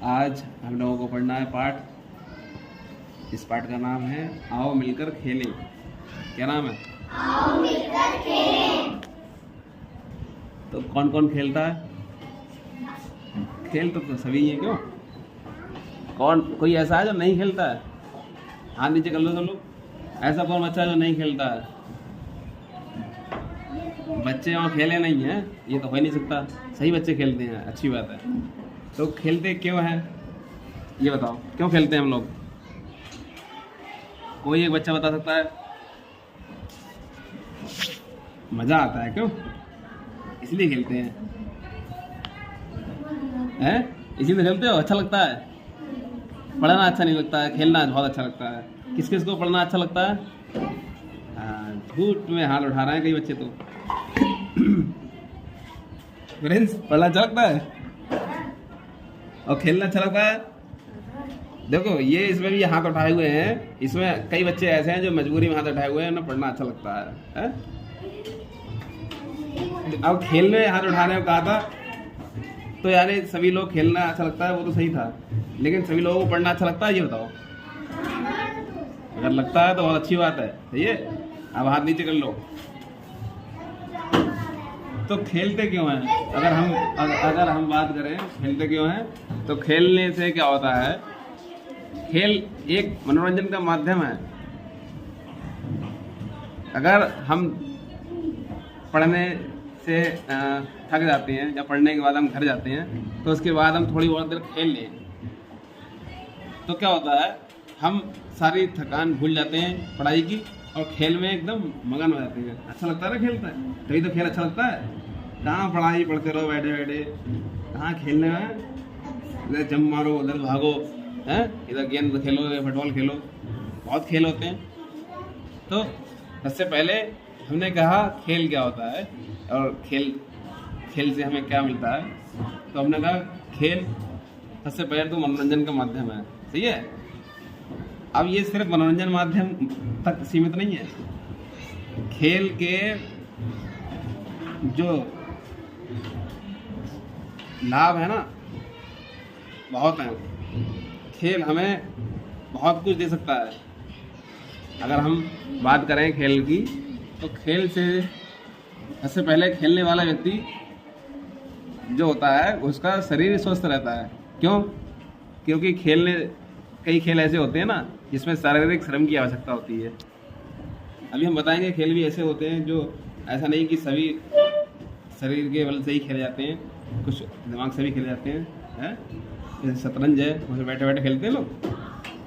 आज हम लोगों को पढ़ना है पाठ। इस पाठ का नाम है आओ मिलकर खेलें। क्या नाम है? आओ मिलकर खेलें। तो कौन कौन खेलता है? खेल तो सभी हैं। क्यों? कौन कोई ऐसा है जो नहीं खेलता है? हाथ नीचे कर लो सब लोग। ऐसा कौन बच्चा है जो नहीं खेलता है? बच्चे वहाँ खेले नहीं हैं, ये तो हो ही नहीं सकता। सही बच्चे खेलते हैं, अच्छी बात है। तो खेलते क्यों हैं ये बताओ, क्यों खेलते हैं हम लोग? कोई एक बच्चा बता सकता है? मज़ा आता है। क्यों? इसलिए खेलते हैं। इसीलिए खेलते हो? अच्छा लगता है? पढ़ना अच्छा नहीं लगता है, खेलना बहुत अच्छा लगता है। किस किस को पढ़ना अच्छा लगता है? हाँ, झूठ में हाथ उठा रहे हैं कई बच्चे तो। फ्रेंड्स, पढ़ना अच्छा लगता है और खेलना अच्छा लगता है। देखो ये इसमें भी हाथ उठाए हुए हैं, इसमें कई बच्चे ऐसे हैं जो मजबूरी में हाथ उठाए हुए हैं, उन्हें पढ़ना अच्छा लगता है? अब खेलने में हाथ उठाने को कहा था तो यानी सभी लोग खेलना अच्छा लगता है, वो तो सही था, लेकिन सभी लोगों को पढ़ना अच्छा लगता है ये बताओ। अगर लगता है तो बहुत अच्छी बात है, सही है। अब हाथ नीचे कर लो। तो खेलते क्यों हैं? अगर हम बात करें खेलते क्यों हैं, तो खेलने से क्या होता है? खेल एक मनोरंजन का माध्यम है। अगर हम पढ़ने से थक जाते हैं या पढ़ने के बाद हम घर जाते हैं तो उसके बाद हम थोड़ी बहुत देर खेल लें तो क्या होता है, हम सारी थकान भूल जाते हैं पढ़ाई की और खेल में एकदम मगन हो जाते हैं। अच्छा लगता है ना खेलता है, तभी तो खेल अच्छा लगता है। कहाँ पढ़ाई पढ़ते रहो बैठे बैठे, कहाँ खेलने में? इधर जंप मारो, उधर भागो, हैं, इधर गेंद खेलो, इधर फुटबॉल खेलो, बहुत खेल होते हैं। तो सबसे पहले हमने कहा खेल क्या होता है और खेल से हमें क्या मिलता है। तो हमने कहा खेल सबसे पहले तो मनोरंजन का माध्यम है, सही है। अब ये सिर्फ मनोरंजन माध्यम तक सीमित नहीं है। खेल के जो लाभ है ना बहुत हैं। खेल हमें बहुत कुछ दे सकता है। अगर हम बात करें खेल की तो खेल से सबसे पहले खेलने वाला व्यक्ति जो होता है उसका शरीर स्वस्थ रहता है। क्यों? क्योंकि कई खेल ऐसे होते हैं ना जिसमें शारीरिक श्रम की आवश्यकता होती है। अभी हम बताएंगे खेल भी ऐसे होते हैं जो ऐसा नहीं कि सभी शरीर के बल से ही खेले जाते हैं, कुछ दिमाग से भी खेले जाते हैं। जैसे शतरंज है, उसमें बैठे बैठे खेलते हैं लोग,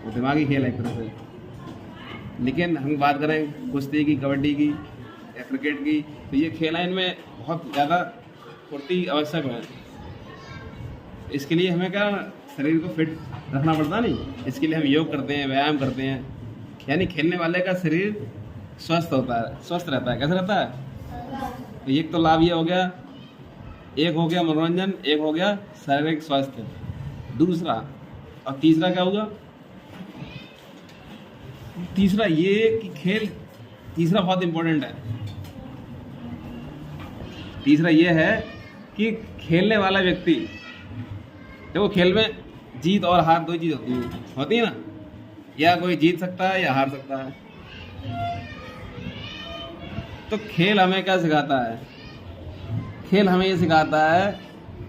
वो दिमागी खेल है एक तरह से। लेकिन हम बात करें कुश्ती की, कबड्डी की या क्रिकेट की, तो ये खेल है, इनमें बहुत ज़्यादा फुर्ती आवश्यक है। इसके लिए हमें क्या शरीर को फिट रखना पड़ता नहीं, इसके लिए हम योग करते हैं, व्यायाम करते हैं। यानी खेलने वाले का शरीर स्वस्थ होता है, स्वस्थ रहता है। कैसे रहता है? तो एक तो लाभ ये हो गया, एक हो गया मनोरंजन, एक हो गया शारीरिक स्वास्थ्य। दूसरा और तीसरा क्या होगा? तीसरा ये कि तीसरा बहुत इंपॉर्टेंट है। तीसरा ये है कि खेलने वाला व्यक्ति, देखो खेल में जीत और हार दो चीज़ होती है ना। या कोई जीत सकता है या हार सकता है। तो खेल हमें क्या सिखाता है? खेल हमें ये सिखाता है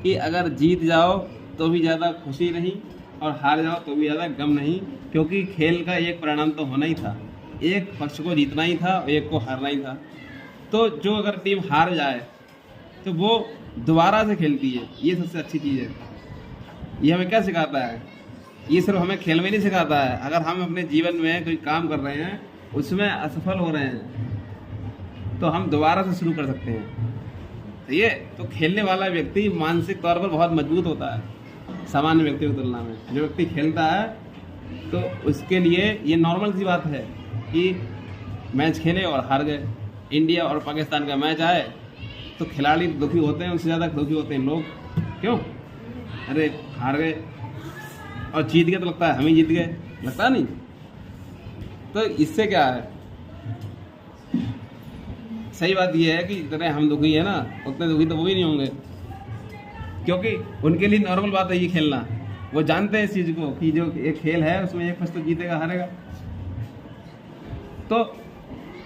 कि अगर जीत जाओ तो भी ज़्यादा खुशी नहीं और हार जाओ तो भी ज़्यादा गम नहीं, क्योंकि खेल का एक परिणाम तो होना ही था, एक पक्ष को जीतना ही था और एक को हारना ही था। तो जो अगर टीम हार जाए तो वो दोबारा से खेलती है, ये सबसे अच्छी चीज़ है। ये हमें क्या सिखाता है? ये सिर्फ हमें खेल में नहीं सिखाता है। अगर हम अपने जीवन में कोई काम कर रहे हैं, उसमें असफल हो रहे हैं, तो हम दोबारा से शुरू कर सकते हैं। तो ये तो खेलने वाला व्यक्ति मानसिक तौर पर बहुत मजबूत होता है सामान्य व्यक्ति की तुलना में। जो व्यक्ति खेलता है तो उसके लिए ये नॉर्मल सी बात है कि मैच खेले और हार गए। इंडिया और पाकिस्तान का मैच आए तो खिलाड़ी दुखी होते हैं, उससे ज़्यादा दुखी होते हैं लोग। क्यों? अरे हार गए, और जीत गए तो लगता है हम ही जीत गए, लगता नहीं। तो इससे क्या है, सही बात यह है कि जितने हम दुखी है ना उतने दुखी तो वो भी नहीं होंगे, क्योंकि उनके लिए नॉर्मल बात है ये खेलना। वो जानते हैं इस चीज़ को कि जो एक खेल है उसमें एक फर्स्ट तो जीतेगा हारेगा। तो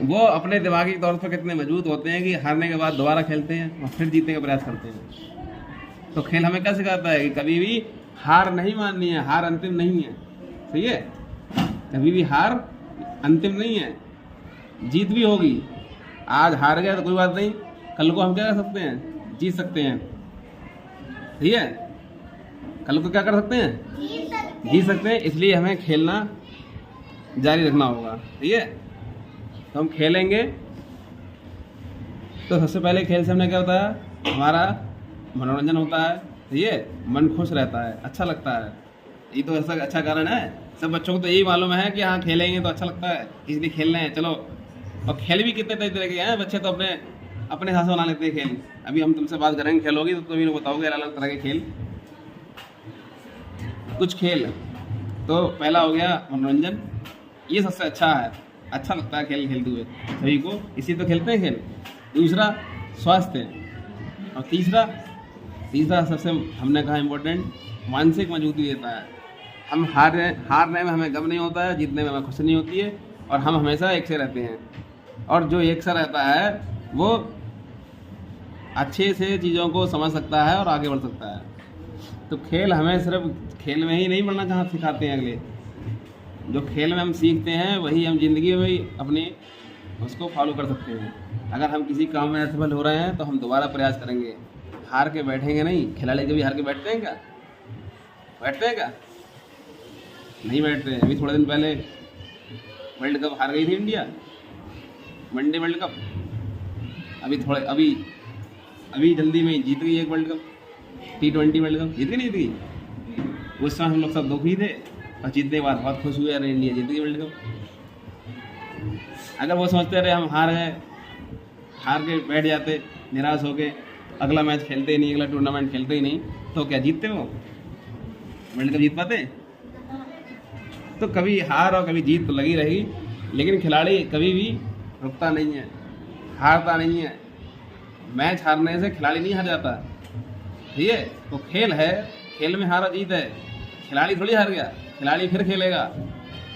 वो अपने दिमागी तौर पर कितने मजबूत होते हैं कि हारने के बाद दोबारा खेलते हैं और फिर जीतने का प्रयास करते हैं। तो खेल हमें क्या सिखाता है कि कभी भी हार नहीं माननी है, हार अंतिम नहीं है। सही है, कभी भी हार अंतिम नहीं है, जीत भी होगी। आज हार गए तो कोई बात नहीं, कल को हम क्या कर सकते हैं, जीत सकते हैं। सही है, कल को क्या कर सकते हैं, जीत सकते हैं। इसलिए हमें खेलना जारी रखना होगा। सही है, तो हम खेलेंगे। तो सबसे पहले खेल से हमने क्या बताया, हमारा मनोरंजन होता है। सही है, मन खुश रहता है, अच्छा लगता है। ये तो ऐसा अच्छा कारण है, सब बच्चों को तो यही मालूम है कि हाँ खेलेंगे तो अच्छा लगता है, इसलिए खेल रहे हैं चलो। और खेल भी कितने तरह के हैं, बच्चे तो अपने अपने हिसाब से बना लेते हैं खेल। अभी हम तुमसे बात करेंगे खेलोगी तो तुम इन्हें बताओगे अलग अलग तरह के खेल। कुछ खेल तो पहला हो गया मनोरंजन, ये सबसे अच्छा है, अच्छा लगता है खेल खेलते हुए सभी को, इसी तो खेलते हैं खेल। दूसरा स्वास्थ्य, और तीसरा सबसे हमने कहा इम्पोर्टेंट, मानसिक मजबूती देता है। हम हारने में हमें गम नहीं होता है, जीतने में हमें खुशी नहीं होती है, और हम हमेशा एक से रहते हैं। और जो एक सा रहता है वो अच्छे से चीज़ों को समझ सकता है और आगे बढ़ सकता है। तो खेल हमें सिर्फ खेल में ही नहीं बढ़ना जहाँ सिखाते हैं, अगले जो खेल में हम सीखते हैं वही हम जिंदगी में भी अपनी उसको फॉलो कर सकते हैं। अगर हम किसी काम में असफल हो रहे हैं तो हम दोबारा प्रयास करेंगे, हार के बैठेंगे नहीं। खिलाड़ी कभी हार के बैठते हैं क्या, नहीं बैठते हैं। अभी थोड़े दिन पहले वर्ल्ड कप हार गई थी इंडिया, वनडे वर्ल्ड कप। अभी जल्दी में जीत गई एक world cup, T20 world cup जीत गई। उस समय हम लोग सब दुखी थे और जीतने के बाद बहुत खुश हुए, अरे इंडिया जीत गई वर्ल्ड कप। अगर वो सोचते रहे हम हार के बैठ जाते निराश हो के, अगला मैच खेलते ही नहीं, अगला टूर्नामेंट खेलते ही नहीं, तो क्या जीतते वो वर्ल्ड कप जीत पाते? तो कभी हार और कभी जीत तो लगी रहेगी, लेकिन खिलाड़ी कभी भी रुकता नहीं है, हारता नहीं है। मैच हारने से खिलाड़ी नहीं हार जाता। ठीक है, तो खेल है, खेल में हार और जीत है। खिलाड़ी थोड़ी हार गया, खिलाड़ी फिर खेलेगा।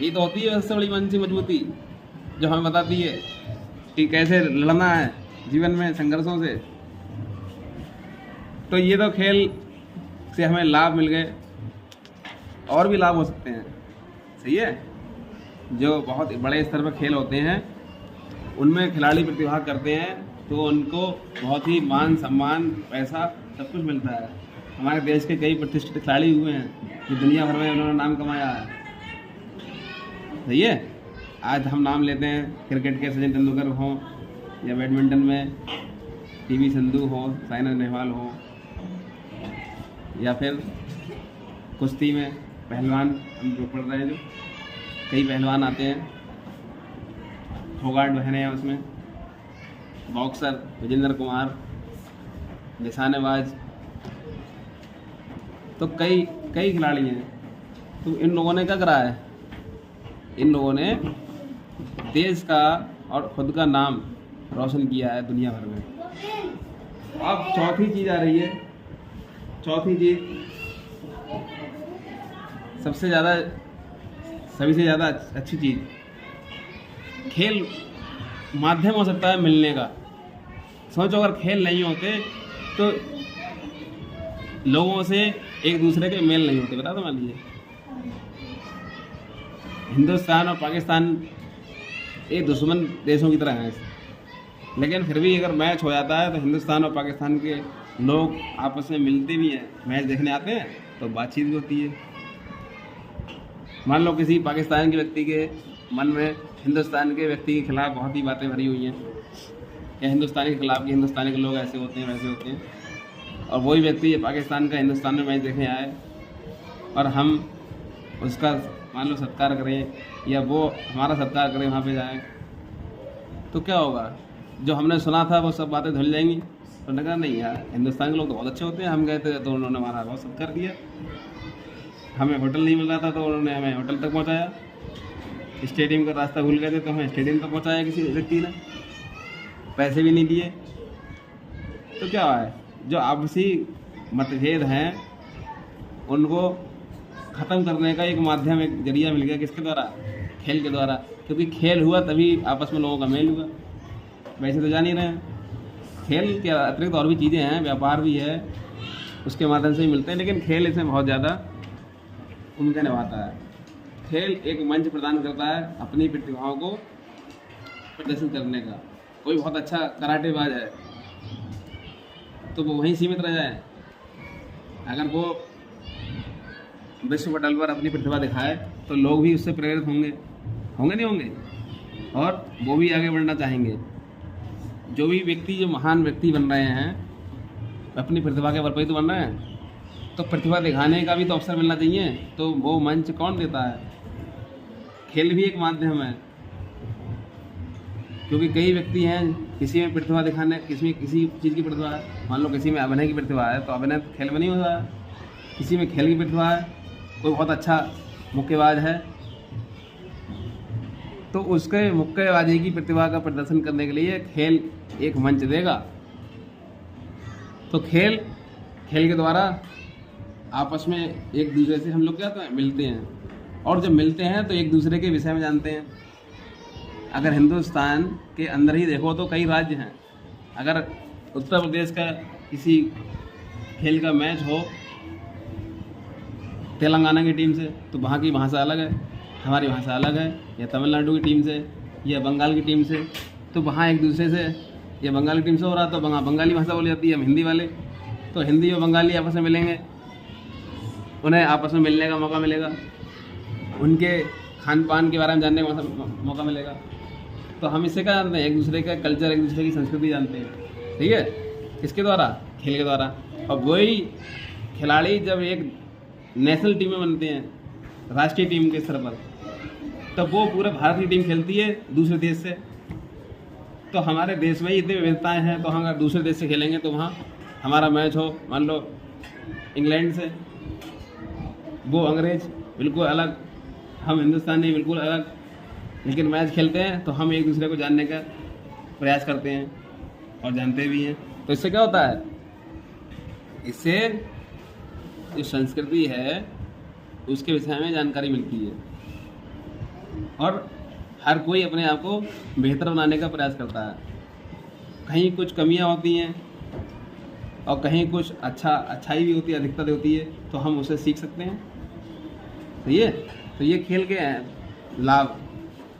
ये तो होती है सबसे बड़ी मानसिक मजबूती जो हमें बताती है कि कैसे लड़ना है जीवन में संघर्षों से। तो ये तो खेल से हमें लाभ मिल गए, और भी लाभ हो सकते हैं। सही है, जो बहुत बड़े स्तर पर खेल होते हैं उनमें खिलाड़ी प्रतिभाग करते हैं तो उनको बहुत ही मान सम्मान, पैसा सब कुछ मिलता है। हमारे देश के कई प्रतिष्ठित खिलाड़ी हुए हैं जो दुनिया भर में उन्होंने नाम कमाया है। सही है, आज हम नाम लेते हैं क्रिकेट के सचिन तेंदुलकर हों, या बैडमिंटन में PV सिंधु हो, साइना नेहवाल हो, या फिर कुश्ती में पहलवान हम जो पढ़ रहे हैं, जो कई पहलवान आते हैं, फोगाट बहने हैं उसमें, बॉक्सर विजेंद्र कुमार, निशानेबाज, तो कई खिलाड़ी हैं। तो इन लोगों ने क्या करा है, इन लोगों ने देश का और खुद का नाम रोशन किया है दुनिया भर में। अब चौथी चीज़ आ रही है, चौथी चीज़ सबसे ज़्यादा, सभी से ज़्यादा अच्छी चीज़, खेल माध्यम हो सकता है मिलने का। सोचो अगर खेल नहीं होते तो लोगों से एक दूसरे के मेल नहीं होते। बता दो, मान लीजिए हिंदुस्तान और पाकिस्तान एक दुश्मन देशों की तरह हैं, लेकिन फिर भी अगर मैच हो जाता है तो हिंदुस्तान और पाकिस्तान के लोग आपस में मिलते भी हैं, मैच देखने आते हैं तो बातचीत भी होती है। मान लो किसी पाकिस्तान के व्यक्ति के मन में हिंदुस्तान के व्यक्ति के खिलाफ बहुत ही बातें भरी हुई हैं, या हिंदुस्तानी के खिलाफ कि हिंदुस्तानी के लोग ऐसे होते हैं वैसे होते हैं, और वही व्यक्ति पाकिस्तान का हिंदुस्तान में मैच देखने आए और हम उसका मान लो सत्कार करें या वो हमारा सत्कार करें, वहाँ पे जाएं, तो क्या होगा? जो हमने सुना था वो सब बातें धुल जाएंगी। तो उन्होंने कहा नहीं यार, हिंदुस्तान के लोग तो बहुत अच्छे होते हैं, हम गए थे तो उन्होंने हमारा बहुत सत्कार किया, हमें होटल नहीं मिल रहा था तो उन्होंने हमें होटल तक पहुँचाया, स्टेडियम का रास्ता भूल गए थे तो हमें स्टेडियम तक पहुँचाया किसी व्यक्ति ने, पैसे भी नहीं दिए। तो क्या है, जो आपसी मतभेद हैं उनको ख़त्म करने का एक माध्यम, एक जरिया मिल गया। किसके द्वारा? खेल के द्वारा। क्योंकि खेल हुआ तभी आपस में लोगों का मेल हुआ। वैसे तो जान ही रहे हैं, खेल के अतिरिक्त और भी चीज़ें हैं, व्यापार भी है, उसके माध्यम से ही मिलते हैं, लेकिन खेल इसमें बहुत ज़्यादा भूमिका निभाता है। खेल एक मंच प्रदान करता है अपनी प्रतिभाओं को प्रदर्शन करने का। कोई बहुत अच्छा कराटेबाज है तो वो वहीं सीमित रह जाए? अगर वो विश्व पटल पर अपनी प्रतिभा दिखाए तो लोग भी उससे प्रेरित होंगे, होंगे नहीं होंगे? और वो भी आगे बढ़ना चाहेंगे। जो भी व्यक्ति, जो महान व्यक्ति बन रहे हैं, अपनी प्रतिभा के बल पर ही तो बन रहे हैं, तो प्रतिभा दिखाने का भी तो अवसर मिलना चाहिए। तो वो मंच कौन देता है? खेल भी एक माध्यम है। क्योंकि कई व्यक्ति हैं, किसी में प्रतिभा दिखाने, किसी में किसी चीज़ की प्रतिभा है, मान लो किसी में अभिनय की प्रतिभा है तो अभिनय खेल में नहीं होता है। किसी में खेल की प्रतिभा है, कोई बहुत अच्छा मुक्केबाज है तो उसके मुक्केबाजी की प्रतिभा का प्रदर्शन करने के लिए खेल एक मंच देगा। तो खेल के द्वारा आपस में एक दूसरे से हम लोग क्या होता है, मिलते हैं, और जब मिलते हैं तो एक दूसरे के विषय में जानते हैं। अगर हिंदुस्तान के अंदर ही देखो तो कई राज्य हैं। अगर उत्तर प्रदेश का किसी खेल का मैच हो तेलंगाना की टीम से तो वहाँ की भाषा अलग है, हमारी भाषा अलग है, या तमिलनाडु की टीम से या बंगाल की टीम से, तो वहाँ एक दूसरे से, या बंगाल की टीम से हो रहा तो वहाँ बंगाली भाषा बोली जाती है, हम हिंदी वाले, तो हिंदी और बंगाली आपस में मिलेंगे, उन्हें आपस में मिलने का मौका मिलेगा, उनके खान पान के बारे में जानने का मौका मिलेगा। तो हम इससे क्या जानते हैं? एक दूसरे का कल्चर, एक दूसरे की संस्कृति जानते हैं। ठीक है? किसके द्वारा? खेल के द्वारा। और वही खिलाड़ी जब एक नेशनल टीम में बनते हैं, राष्ट्रीय टीम के स्तर पर, तब वो पूरे भारत की टीम खेलती है दूसरे देश से। तो हमारे देश में ही इतनी विविधताएँ हैं, तो हम अगर दूसरे देश से खेलेंगे तो वहाँ हमारा मैच हो, मान लो इंग्लैंड से, वो अंग्रेज बिल्कुल अलग, हम हिंदुस्तानी बिल्कुल अलग, लेकिन मैच खेलते हैं तो हम एक दूसरे को जानने का प्रयास करते हैं और जानते भी हैं। तो इससे क्या होता है? इससे जो संस्कृति है उसके विषय में जानकारी मिलती है और हर कोई अपने आप को बेहतर बनाने का प्रयास करता है। कहीं कुछ कमियां होती हैं और कहीं कुछ अच्छाई भी होती है, अधिकता होती है, तो हम उसे सीख सकते हैं। सही है? तो ये खेल के हैं लाभ,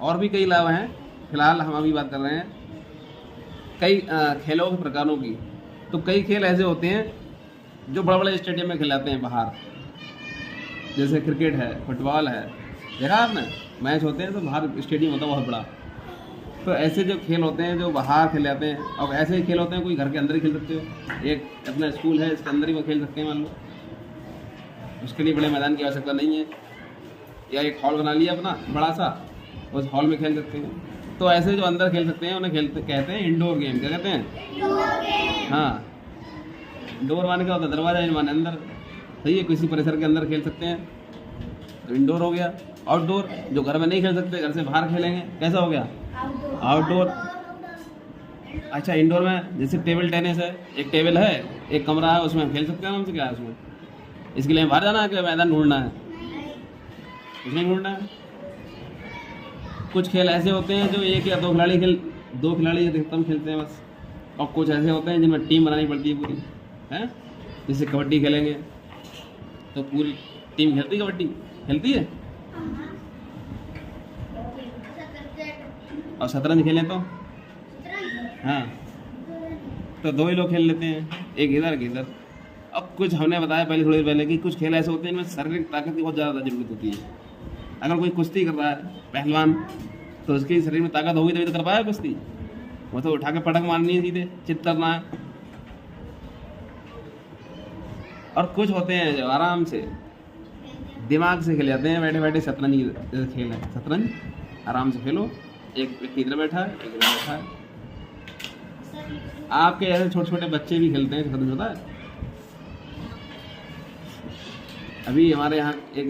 और भी कई लाभ हैं। फिलहाल हम अभी बात कर रहे हैं कई खेलों के प्रकारों की। तो कई खेल ऐसे होते हैं जो बड़े बड़े स्टेडियम में खिलाते हैं बाहर, जैसे क्रिकेट है, फुटबॉल है, देखा आपने? मैच होते हैं तो बाहर स्टेडियम होता है बहुत बड़ा। तो ऐसे जो खेल होते हैं जो बाहर खिलाते हैं, और ऐसे ही खेल होते हैं कोई घर के अंदर ही खेल सकते हो। एक अपना स्कूल है, इसके अंदर ही वो खेल सकते हैं, मान लो, उसके लिए बड़े मैदान की आवश्यकता नहीं है, या एक हॉल बना लिया अपना बड़ा सा, उस हॉल में खेल सकते हैं। तो ऐसे जो अंदर खेल सकते हैं उन्हें कहते हैं इंडोर गेम। क्या कहते हैं? हाँ, इंडोर माने क्या होता है? दरवाजा माने अंदर। सही है? किसी परिसर के अंदर खेल सकते हैं तो इंडोर हो गया। आउटडोर जो घर में नहीं खेल सकते, घर से बाहर खेलेंगे, कैसा हो गया? आउटडोर। अच्छा, इंडोर में जैसे टेबल टेनिस है, एक टेबल है, एक कमरा है, उसमें खेल सकते हैं। हमसे क्या है उसमें? इसके लिए बाहर जाना है कि मैदान ढूंढना है? कुछ नहीं ढूंढना है। कुछ खेल ऐसे होते हैं जो एक या दो खिलाड़ी अधिकतम खेलते हैं बस, और कुछ ऐसे होते हैं जिनमें टीम बनानी पड़ती है पूरी, है? जैसे कबड्डी खेलेंगे तो पूरी टीम खेलती है, कबड्डी खेलती है। और शतरंज खेलें तो हाँ, तो दो ही लोग खेल लेते हैं, एक इधर एक इधर। अब कुछ हमने बताया पहले, थोड़ी देर पहले, कि कुछ खेल ऐसे होते हैं जिनमें शारीरिक ताकत की बहुत ज़्यादा जरूरत होती है। अगर कोई कुश्ती कर रहा है, पहलवान, तो उसके शरीर में ताकत होगी तभी तो कर पाया कुश्ती। वो तो उठा के पटक मारनी है, सीधे चित करना है। और कुछ होते हैं जो आराम से दिमाग से खेले जाते हैं, बैठे बैठे। शतरंज जैसे खेल है, शतरंज आराम से खेलो, एक व्यक्ति इधर बैठा है, एक इधर बैठा है। आपके ऐसे छोटे छोटे बच्चे भी खेलते हैं शतरंज, होता है। अभी हमारे यहाँ एक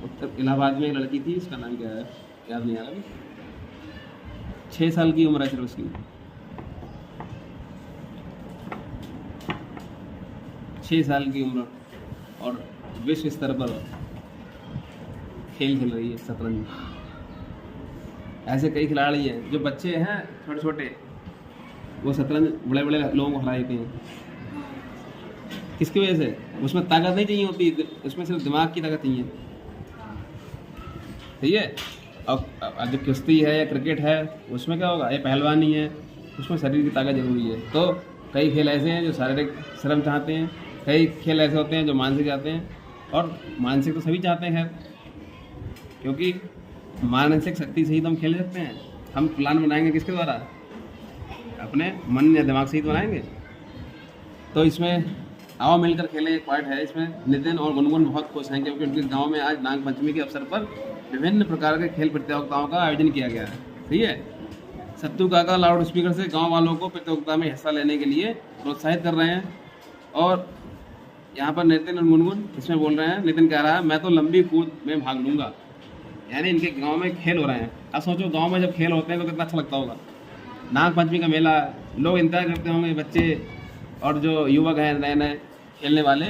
उत्तर इलाहाबाद में एक लड़की थी, उसका नाम क्या है याद नहीं आ रहा अभी, 6 साल की उम्र है सिर्फ उसकी, 6 साल की उम्र, और विश्व स्तर पर खेल खेल रही है शतरंज। ऐसे कई खिलाड़ी हैं जो बच्चे हैं छोटे छोटे, वो शतरंज बड़े बड़े लोगों को हरा देते हैं। किसकी वजह से? उसमें ताकत नहीं चाहिए होती, उसमें सिर्फ दिमाग की ताकत चाहिए। ठीक है। अब जो कुश्ती है या क्रिकेट है उसमें क्या होगा, ये पहलवानी है, उसमें शरीर की ताकत जरूरी है। तो कई खेल ऐसे हैं जो शारीरिक श्रम चाहते हैं, कई खेल ऐसे होते हैं जो मानसिक चाहते हैं, और मानसिक तो सभी चाहते हैं खैर, क्योंकि मानसिक शक्ति से ही तो हम खेल सकते हैं। हम प्लान बनाएंगे किसके द्वारा? अपने मन या दिमाग से ही तो बनाएंगे। तो इसमें आओ मिलकर खेलें एक पार्ट है। इसमें नितिन और गुनगुन बहुत खुश हैं क्योंकि उनके गांव में आज नाग पंचमी के अवसर पर विभिन्न प्रकार के खेल प्रतियोगिताओं का आयोजन किया गया है। ठीक है। सत्तू काका लाउड स्पीकर से गांव वालों को प्रतियोगिता में हिस्सा लेने के लिए प्रोत्साहित कर रहे हैं। और यहाँ पर नितिन और गुनगुन इसमें बोल रहे हैं, नितिन कह रहा है मैं तो लंबी कूद में भाग लूंगा। यानी इनके गांव में खेल हो रहे हैं। अब सोचो गांव में जब खेल होते हैं तो कितना अच्छा लगता होगा। नाग पंचमी का मेला, लोग इंतजार करते होंगे, बच्चे और जो युवक हैं नए नए खेलने वाले,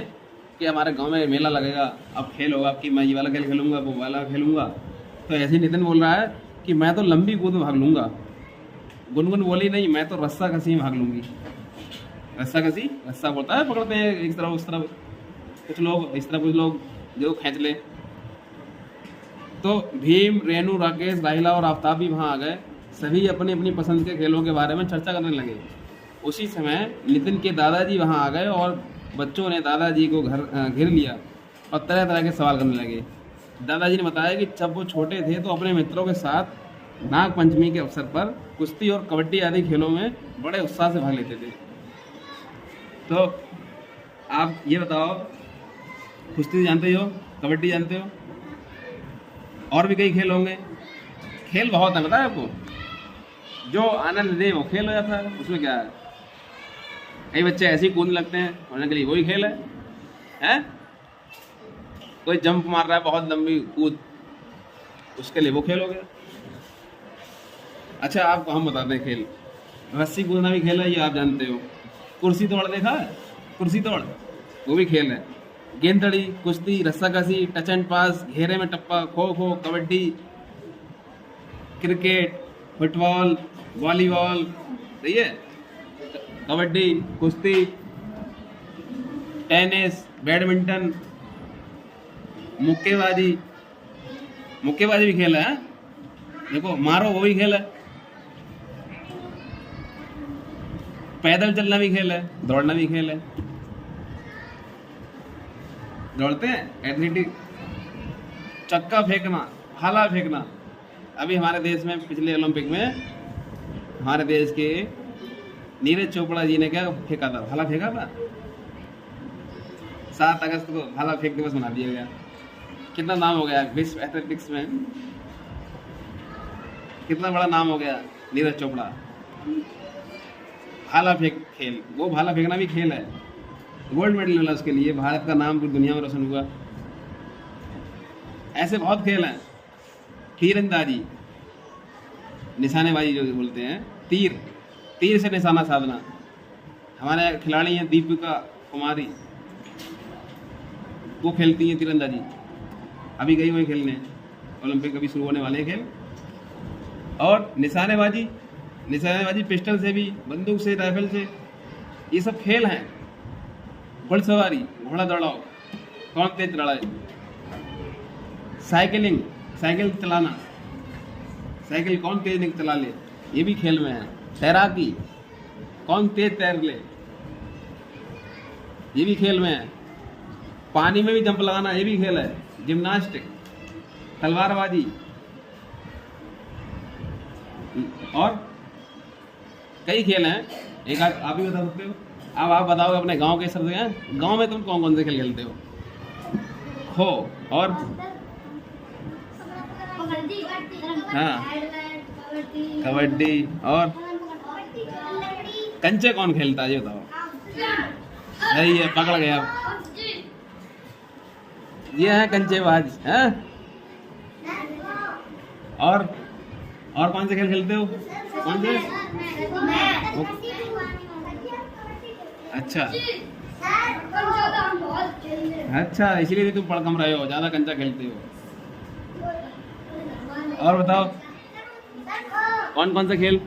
कि हमारे गांव में मेला लगेगा, अब खेल होगा, कि मैं ये वाला खेल खेलूंगा, वो वाला खेलूंगा। तो ऐसे ही नितिन बोल रहा है कि मैं तो लंबी कूद में भाग लूंगा। गुनगुन बोली नहीं, मैं तो रस्सा कसी में भाग लूंगी। रस्सा कसी, रस्सा बोलता है पकड़ते हैं एक तरफ उस तरफ, कुछ लोग इस तरफ, कुछ लोग जो खींच ले। तो भीम, रेणु, राकेश, राहिला और आफ्ताब भी वहाँ आ गए। सभी अपनी अपनी पसंद के खेलों के बारे में चर्चा करने लगे। उसी समय नितिन के दादाजी वहाँ आ गए और बच्चों ने दादाजी को घेर लिया और तरह तरह के सवाल करने लगे। दादाजी ने बताया कि जब वो छोटे थे तो अपने मित्रों के साथ नाग पंचमी के अवसर पर कुश्ती और कबड्डी आदि खेलों में बड़े उत्साह से भाग लेते थे। तो आप ये बताओ, कुश्ती जानते हो, कबड्डी जानते हो, और भी कई खेल होंगे। खेल बहुत है, पता है आपको। जो आनंद दे वो खेल हो जाता है, उसमें क्या है। कई बच्चे ऐसे ही कूदने लगते हैं, उनके लिए वही खेल है, हैं? कोई जंप मार रहा है बहुत लंबी कूद, उसके लिए वो खेल हो गया। अच्छा आपको हम बताते हैं खेल। रस्सी कूदना भी खेल है, ये आप जानते हो। कुर्सी तोड़ देखा है? कुर्सी तोड़ वो भी खेल है। गेंदड़ी, कुश्ती, रस्साकसी, टच एंड पास, घेरे में टप्पा, kho kho, kabaddi, cricket, football, volleyball, सही है, कबड्डी, कुश्ती, टेनिस, बैडमिंटन, मुक्केबाजी। मुक्केबाजी भी खेल है। देखो मारो वो भी खेल है। पैदल चलना भी खेल है, दौड़ना भी खेल है। दौड़ते हैं, एथलेटिक, चक्का फेंकना, भाला फेंकना। अभी हमारे देश में पिछले ओलंपिक में हमारे देश के नीरज चोपड़ा जी ने क्या फेंका था? भाला फेंका था। 7 अगस्त को भाला फेंक दिवस मना दिया गया। कितना नाम हो गया विश्व एथलेटिक्स में, कितना बड़ा नाम हो गया नीरज चोपड़ा। भाला फेंक खेल, वो भाला फेंकना भी खेल है। गोल्ड मेडल मिला उसके लिए, भारत का नाम पूरी दुनिया में रोशन हुआ। ऐसे बहुत खेल हैं। तीरंदाजी, निशानेबाजी जो बोलते हैं, तीर से निशाना साधना। हमारे खिलाड़ी हैं दीपिका कुमारी, वो खेलती हैं तीरंदाजी, अभी गई वही खेलने, ओलंपिक अभी शुरू होने वाले हैं खेल। और निशानेबाजी पिस्टल से भी, बंदूक से, राइफल से, ये सब खेल हैं। घुड़सवारी, घोड़ा दौड़ाओ, कौन तेज चलाए। साइकिलिंग, साइकिल चलाना, साइकिल कौन तेज चला ले, ये भी खेल में है। तैराकी, कौन तेज तैर ले, ये भी खेल में है। पानी में भी जंप लगाना, ये भी खेल है। जिम्नास्टिक, तलवारबाजी, और कई खेल हैं। एक आप ही बता सकते हो। अब आप बताओ अपने गांव के सर से, गांव में तुम कौन कौन से खेल खेलते हो? खो और हाँ, कबड्डी, और कंचे कौन खेलता है ये बताओ। सही है, पकड़ गया। ये है कंचेबाज हैं। और कौन से खेल खेलते हो? कौन से? अच्छा, इसलिए तुम पढ़ कम रहे हो, ज्यादा कंचा खेलते हो। और बताओ कौन कौन सा खेल?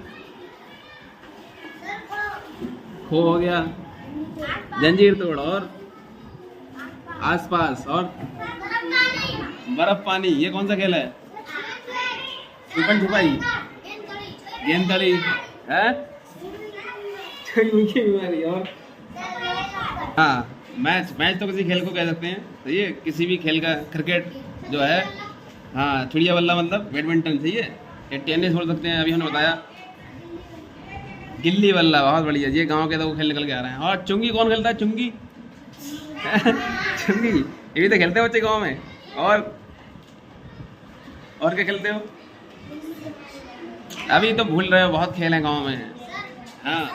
खो हो गया, जंजीर तोड़, और आसपास, और बर्फ पानी। ये कौन सा खेल है? छुपन छुपाई, गेंद तड़ी है, बीमारी। और हाँ, मैच। मैच तो किसी खेल को कह सकते हैं, सही है, किसी भी खेल का। क्रिकेट जो है, हाँ, चिड़िया बल्ला मतलब बैडमिंटन, सही है। ये टेनिस बोल सकते हैं, अभी हमने बताया। गिल्ली बल्ला, बहुत बढ़िया। ये गांव के तो खेल निकल के आ रहे हैं। और चुंगी कौन खेलता है? चुंगी चुंगी, ये भी तो खेलते हैं बच्चे गांव में। और क्या खेलते हो? अभी तो भूल रहे हो, बहुत खेल हैं गांव में। हाँ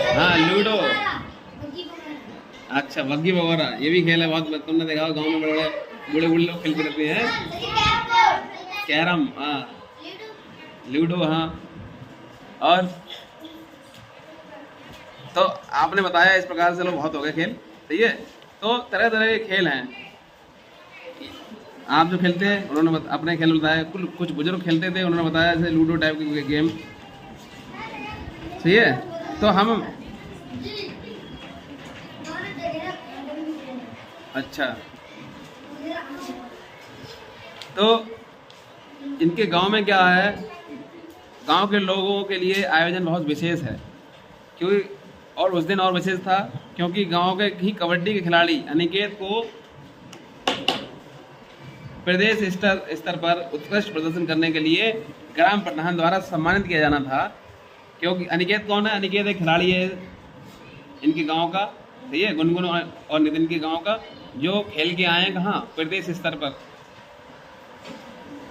हाँ, लूडो, अच्छा, बग्गी वगैरह, ये भी खेल है बहुत। तुमने देखा हो गांव में बड़े बूढ़े बूढ़े लोग खेलते रहते हैं। कैरम, हाँ, लूडो, हाँ। और तो आपने बताया इस प्रकार से, लोग बहुत हो गए खेल, सही है। तो तरह तरह के खेल हैं। आप जो खेलते हैं, उन्होंने अपने खेल बताया। कुछ बुजुर्ग खेलते थे, उन्होंने बताया जैसे लूडो टाइप की गेम, सही है। तो हम, अच्छा, तो इनके गांव में क्या है, गांव के लोगों के लिए आयोजन बहुत विशेष है, क्योंकि और उस दिन और विशेष था क्योंकि गांव के ही कबड्डी के खिलाड़ी अनिकेत को प्रदेश स्तर पर उत्कृष्ट प्रदर्शन करने के लिए ग्राम प्रधान द्वारा सम्मानित किया जाना था। क्योंकि अनिकेत कौन है? अनिकेत एक खिलाड़ी है इनके गांव का, सही है, गुनगुन और नितिन के गांव का, जो खेल के आए हैं कहाँ? प्रदेश स्तर पर,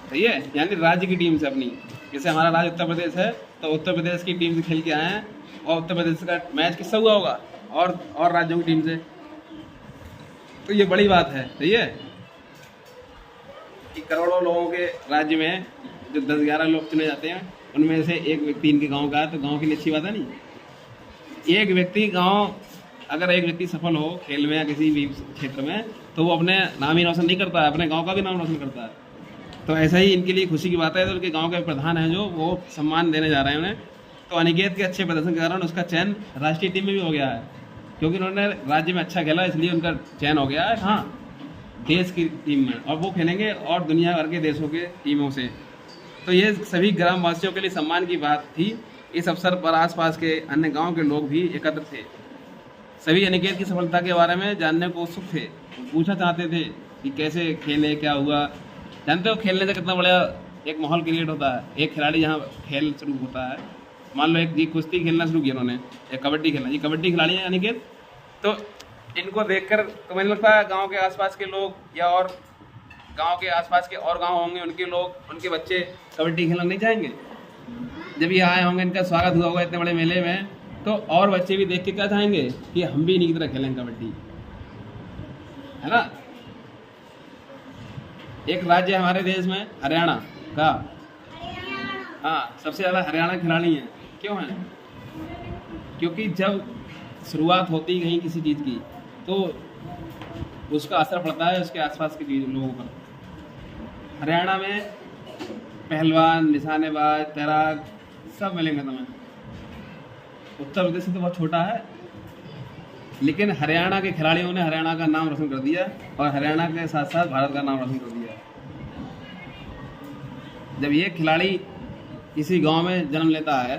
सही है, यानी राज्य की टीम से अपनी। जैसे हमारा राज्य उत्तर प्रदेश है, तो उत्तर प्रदेश की टीम से खेल के आए हैं, और उत्तर प्रदेश का मैच किससे हुआ होगा? और राज्यों की टीम से। तो ये बड़ी बात है, सही है, कि करोड़ों लोगों के राज्य में जो 10-11 लोग चुने जाते हैं, उनमें से एक व्यक्ति इनके गांव का है, तो गांव के लिए अच्छी बात है नहीं। एक व्यक्ति गांव, अगर एक व्यक्ति सफल हो खेल में या किसी भी क्षेत्र में, तो वो अपने नाम ही रोशन नहीं करता है, अपने गांव का भी नाम रोशन करता है। तो ऐसा ही इनके लिए खुशी की बात है। तो उनके गांव के प्रधान हैं जो, वो सम्मान देने जा रहे हैं उन्हें। तो अनिकेत के अच्छे प्रदर्शन के कारण उसका चयन राष्ट्रीय टीम में भी हो गया है, क्योंकि उन्होंने राज्य में अच्छा खेला, इसलिए उनका चयन हो गया है, हाँ, देश की टीम में। और वो खेलेंगे और दुनिया भर के देशों के टीमों से। तो ये सभी ग्रामवासियों के लिए सम्मान की बात थी। इस अवसर पर आसपास के अन्य गांव के लोग भी एकत्र थे। सभी अनिकेत की सफलता के बारे में जानने को उत्सुक थे, पूछना चाहते थे कि कैसे खेले, क्या हुआ। जानते हो खेलने से कितना बड़ा एक माहौल क्रिएट होता है। एक खिलाड़ी जहाँ खेल शुरू होता है, मान लो एक कुश्ती खेलना शुरू किया उन्होंने, या कबड्डी खेलना, ये कबड्डी खिलाड़ी है अनिकेत। तो इनको देखकर तो मुझे लगता है गांव के आसपास के लोग, या और गांव के आसपास के और गांव होंगे, उनके लोग, उनके बच्चे कबड्डी खेलना नहीं चाहेंगे। जब ये आए होंगे, इनका स्वागत हुआ होगा इतने बड़े मेले में, तो और बच्चे भी देख के क्या चाहेंगे कि हम भी इन्हीं की तरह खेलें कबड्डी, है ना। एक राज्य है हमारे देश में, हरियाणा का, हाँ, सबसे ज़्यादा हरियाणा खिलाड़ी हैं। क्यों हैं? क्योंकि जब शुरुआत होती है कहीं किसी चीज़ की, तो उसका असर पड़ता है उसके आसपास के लोगों पर। हरियाणा में पहलवान, निशानेबाज, तैराक सब मिलेंगे तुम्हें। उत्तर प्रदेश से तो बहुत छोटा है, लेकिन हरियाणा के खिलाड़ियों ने हरियाणा का नाम रोशन कर दिया, और हरियाणा के साथ साथ भारत का नाम रोशन कर दिया। जब ये खिलाड़ी किसी गांव में जन्म लेता है,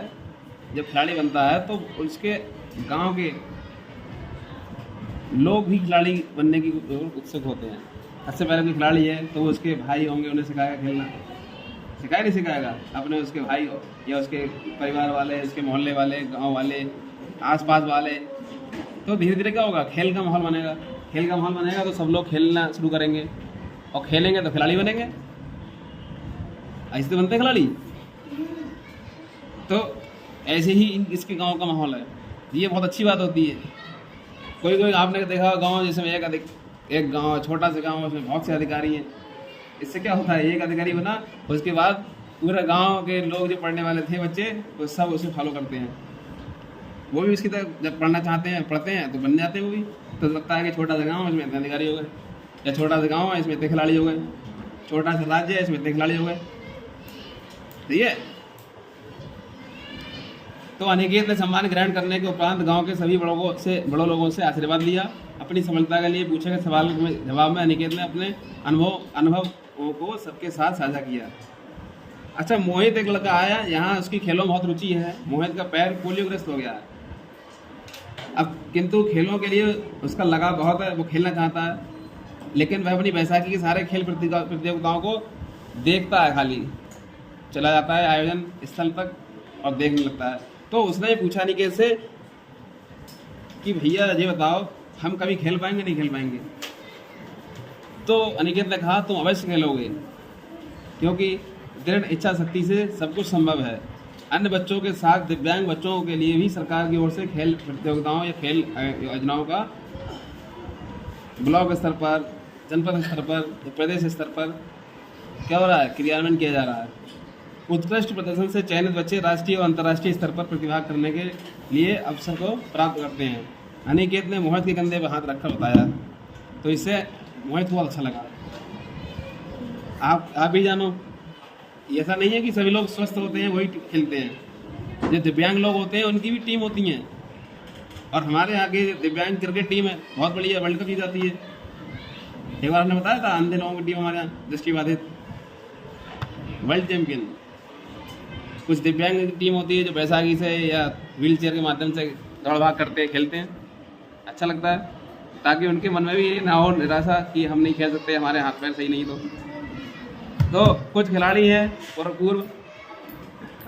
जब खिलाड़ी बनता है, तो उसके गांव के लोग भी खिलाड़ी बनने की उत्सुक होते हैं। सबसे पहले कोई खिलाड़ी है तो वो उसके भाई होंगे, उन्हें सिखाएगा खेलना, सिखाया नहीं सिखाएगा, अपने उसके भाई या उसके परिवार वाले, उसके मोहल्ले वाले, गांव वाले, आसपास वाले। तो धीरे धीरे क्या होगा? खेल का माहौल बनेगा। खेल का माहौल बनेगा तो सब लोग खेलना शुरू करेंगे, और खेलेंगे तो खिलाड़ी बनेंगे। ऐसे तो बनते हैं खिलाड़ी। तो ऐसे ही इसके गांव का माहौल है, ये बहुत अच्छी बात होती है। कोई आपने देखा गांव जिसमें एक गांव, छोटा सा गांव, उसमें बहुत से अधिकारी हैं। इससे क्या होता है? एक अधिकारी बना, उसके बाद पूरा गांव के लोग जो पढ़ने वाले थे बच्चे, वो सब उसे फॉलो करते हैं। वो भी उसकी तरह जब पढ़ना चाहते हैं, पढ़ते हैं, तो बन जाते हैं वो भी। तो लगता है कि छोटा सा गाँव, उसमें इतने अधिकारी हो गए। या छोटा सा गांव है, इसमें इतने खिलाड़ी हो गए, छोटा सा राज्य है, इसमें इतने खिलाड़ी हो गए। सही है। तो अनिकेत ने सम्मान ग्रहण करने के उपरांत गांव के सभी बड़ों लोगों से आशीर्वाद लिया। अपनी सफलता के लिए पूछे गए सवाल में जवाब में अनिकेत ने अपने अनुभवों को सबके साथ साझा किया। अच्छा, मोहित एक लड़का आया, यहाँ उसकी खेलों में बहुत रुचि है। मोहित का पैर पोलियोग्रस्त हो गया है, अब किंतु खेलों के लिए उसका लगाव बहुत है, वो खेलना चाहता है, लेकिन वह अपनी बैसाखी के सारे खेल प्रतियोगिताओं को देखता है, खाली चला जाता है आयोजन स्थल तक और देखने लगता है। तो उसने पूछा अनिकेत से कि भैया ये बताओ, हम कभी खेल पाएंगे नहीं खेल पाएंगे? तो अनिकेत ने कहा तुम अवश्य खेलोगे, क्योंकि दृढ़ इच्छा शक्ति से सब कुछ संभव है। अन्य बच्चों के साथ दिव्यांग बच्चों के लिए भी सरकार की ओर से खेल प्रतियोगिताओं या खेल योजनाओं का ब्लॉक स्तर पर, जनपद स्तर पर, प्रदेश स्तर पर क्या हो रहा है, क्रियान्वयन किया जा रहा है। उत्कृष्ट प्रदर्शन से चयनित बच्चे राष्ट्रीय और अंतर्राष्ट्रीय स्तर पर प्रतिभाग करने के लिए अवसर को प्राप्त करते हैं। अनिकेत ने मोहित के कंधे पर हाथ रखकर बताया, तो इससे मोहित को अच्छा लगा। आप भी जानो, ऐसा नहीं है कि सभी लोग स्वस्थ होते हैं वही खेलते हैं। जो दिव्यांग लोग होते हैं उनकी भी टीम होती हैं, और हमारे यहाँ की दिव्यांग क्रिकेट टीम है, बहुत बढ़िया, वर्ल्ड कप जीत जाती है। एक बार हमने बताया था, अंधे लोगों की टीम हमारे यहाँ दृष्टिबाधित वर्ल्ड चैंपियन। कुछ दिव्यांग की टीम होती है जो बैसाखी से या व्हील चेयर के माध्यम से दौड़ भाग करते हैं, खेलते हैं, अच्छा लगता है, ताकि उनके मन में भी ये ना हो निराशा कि हम नहीं खेल सकते, हमारे हाथ पैर सही नहीं। तो कुछ खिलाड़ी हैं पूर्व,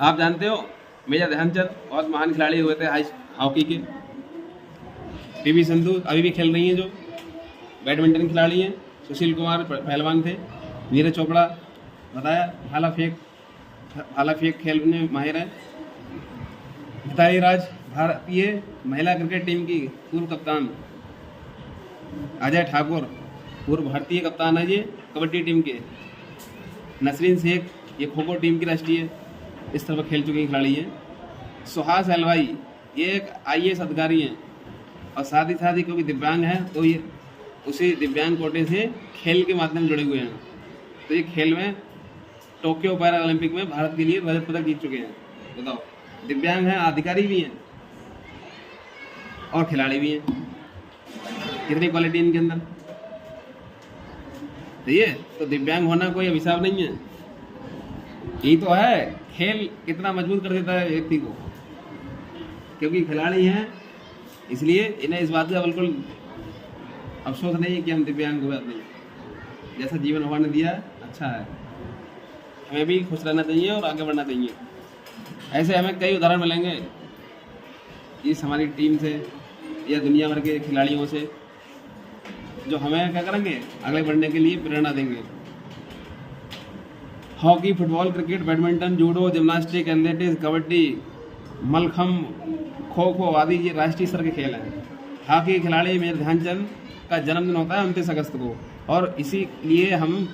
आप जानते हो मेजर ध्यानचंद बहुत महान खिलाड़ी हुए थे हॉकी के। पीवी सिंधु अभी भी खेल रही हैं, जो बैडमिंटन खिलाड़ी हैं। सुशील कुमार पहलवान थे। नीरज चोपड़ा बताया भाला फेंक खेल में माहिर है। मिताली राज भारतीय महिला क्रिकेट टीम की पूर्व कप्तान। अजय ठाकुर पूर्व भारतीय कप्तान है, ये कबड्डी टीम के। नसरीन शेख ये खो खो टीम की राष्ट्रीय स्तर पर खेल चुके खिलाड़ी हैं। सुहास हलवाई ये एक IAS अधिकारी हैं, और साथ ही क्योंकि दिव्यांग हैं तो ये उसी दिव्यांग कोटे से खेल के माध्यम जुड़े हुए हैं। तो ये खेल में टोक्यो पैरा ओलंपिक में भारत के लिए रजत पदक जीत चुके हैं। बताओ, दिव्यांग हैं, अधिकारी भी हैं और खिलाड़ी भी हैं, कितनी क्वालिटी इनके अंदर। सही है। तो दिव्यांग होना कोई अभिशाप नहीं है, यही तो है खेल कितना मजबूत कर देता है व्यक्ति को। क्योंकि खिलाड़ी हैं इसलिए इन्हें इस बात का बिल्कुल अफसोस नहीं है कि हम दिव्यांग हुए नहीं। जैसा जीवन भगवान ने दिया अच्छा है, हमें भी खुश रहना चाहिए और आगे बढ़ना चाहिए। ऐसे हमें कई उदाहरण मिलेंगे इस हमारी टीम से या दुनिया भर के खिलाड़ियों से, जो हमें क्या करेंगे, आगे बढ़ने के लिए प्रेरणा देंगे। Hockey, football, cricket, badminton, judo, gymnastic, athletics, kabaddi, mallakhamb, kho kho आदि ये राष्ट्रीय स्तर के खेल हैं। हॉकी के खिलाड़ी मेजर ध्यानचंद का जन्मदिन होता है 29 अगस्त को, और इसीलिए हम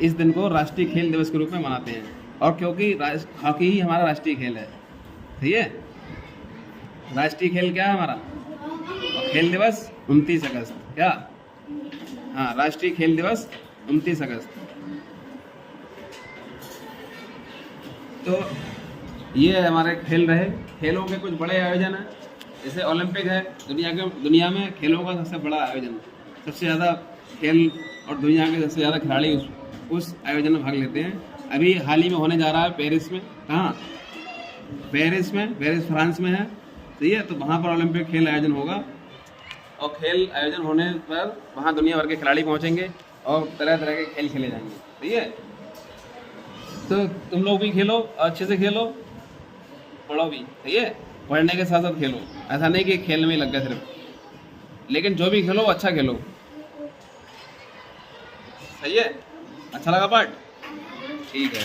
इस दिन को राष्ट्रीय खेल दिवस के रूप में मनाते हैं। और क्योंकि हॉकी ही हमारा राष्ट्रीय खेल है, ठीक है। राष्ट्रीय खेल क्या है हमारा, और खेल दिवस 29 अगस्त क्या, हाँ, राष्ट्रीय खेल दिवस 29 अगस्त। तो ये हमारे खेल रहे। खेलों के कुछ बड़े आयोजन हैं, जैसे ओलंपिक है, दुनिया में खेलों का सबसे बड़ा आयोजन, सबसे ज़्यादा खेल और दुनिया के सबसे ज़्यादा खिलाड़ी उस आयोजन में भाग लेते हैं। अभी हाल ही में होने जा रहा है पेरिस में। कहाँ? पेरिस फ्रांस में है, सही है। तो वहाँ पर ओलंपिक खेल आयोजन होगा, और खेल आयोजन होने पर वहाँ दुनिया भर के खिलाड़ी पहुँचेंगे और तरह तरह के खेल खेले जाएंगे, सही है। तो तुम लोग भी खेलो, अच्छे से खेलो, पढ़ो भी, सही है। पढ़ने के साथ साथ खेलो, ऐसा नहीं कि खेल में लग गए सिर्फ, लेकिन जो भी खेलो अच्छा खेलो, सही है। अच्छा लगा पाठ? ठीक है।